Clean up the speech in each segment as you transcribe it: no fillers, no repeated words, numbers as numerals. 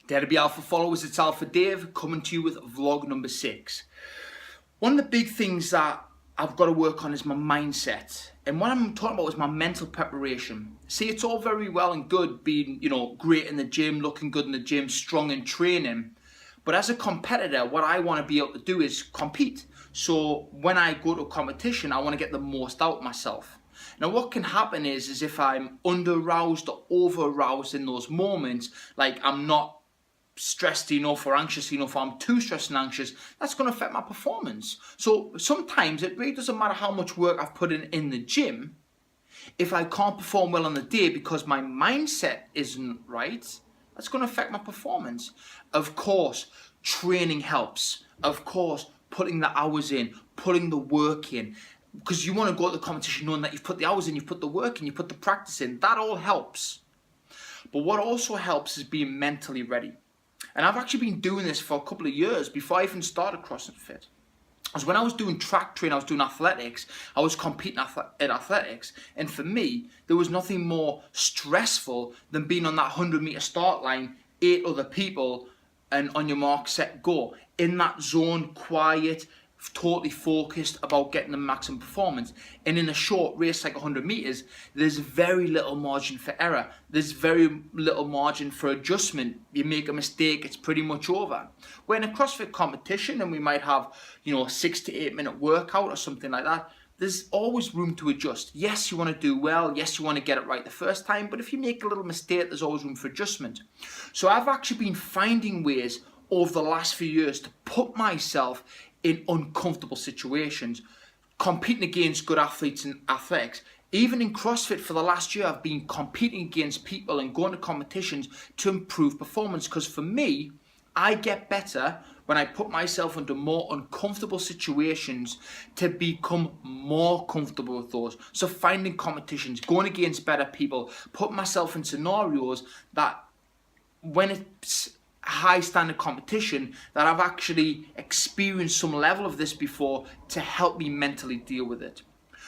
Dare to be Alpha followers, it's Alpha Dave coming to you with vlog number 6. One of the big things that I've got to work on is my mindset. And what I'm talking about is my mental preparation. See, it's all very well and good being, great in the gym, looking good in the gym, strong in training. But as a competitor, what I want to be able to do is compete. So when I go to a competition, I want to get the most out of myself. Now what can happen is if I'm under-aroused or over-aroused in those moments, like I'm not stressed enough or anxious enough, or I'm too stressed and anxious, that's going to affect my performance. So sometimes it really doesn't matter how much work I've put in the gym. If I can't perform well on the day because my mindset isn't right, that's going to affect my performance. Of course, training helps. Of course, putting the hours in, putting the work in, because you want to go to the competition knowing that you've put the hours in, you've put the work in, you've put the practice in. That all helps. But what also helps is being mentally ready. And I've actually been doing this for a couple of years before I even started CrossFit Fit. Because when I was doing track training, I was doing athletics, I was competing in athletics. And for me, there was nothing more stressful than being on that 100-meter start line, 8 other people, and on your mark, set, go. In that zone, quiet, totally focused about getting the maximum performance. And in a short race like 100 meters, there's very little margin for error. There's very little margin for adjustment. You make a mistake, it's pretty much over. Where in a CrossFit competition, and we might have, a 6 to 8 minute workout or something like that, there's always room to adjust. Yes, you want to do well. Yes, you want to get it right the first time. But if you make a little mistake, there's always room for adjustment. So I've actually been finding ways over the last few years to put myself in uncomfortable situations, competing against good athletes in athletics. Even in CrossFit for the last year, I've been competing against people and going to competitions to improve performance. Because for me, I get better when I put myself into more uncomfortable situations to become more comfortable with those. So finding competitions, going against better people, putting myself in scenarios that when it's high standard competition, that I've actually experienced some level of this before to help me mentally deal with it.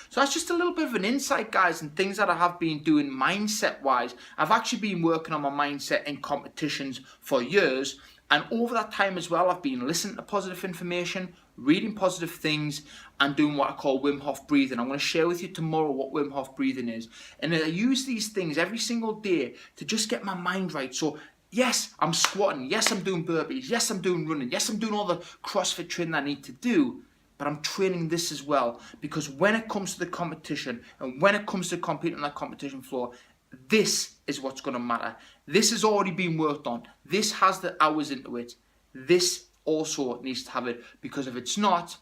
So that's just a little bit of an insight, guys, and things that I have been doing mindset wise. I've actually been working on my mindset in competitions for years, and over that time as well, I've been listening to positive information, reading positive things, and doing what I call Wim Hof breathing. I'm going to share with you tomorrow what Wim Hof breathing is. And I use these things every single day to just get my mind right. So yes, I'm squatting. Yes, I'm doing burpees. Yes, I'm doing running. Yes, I'm doing all the CrossFit training I need to do. But I'm training this as well. Because when it comes to the competition and when it comes to competing on that competition floor, this is what's going to matter. This has already been worked on. This has the hours into it. This also needs to have it. Because if it's not,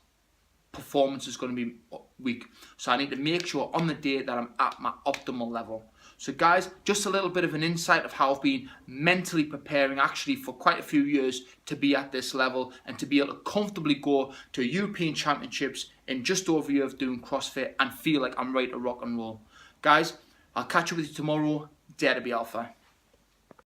performance is going to be weak. So I need to make sure on the day that I'm at my optimal level. So guys, just a little bit of an insight of how I've been mentally preparing actually for quite a few years to be at this level and to be able to comfortably go to European Championships in just over a year of doing CrossFit and feel like I'm ready to rock and roll. Guys, I'll catch up with you tomorrow. Dare to be Alpha.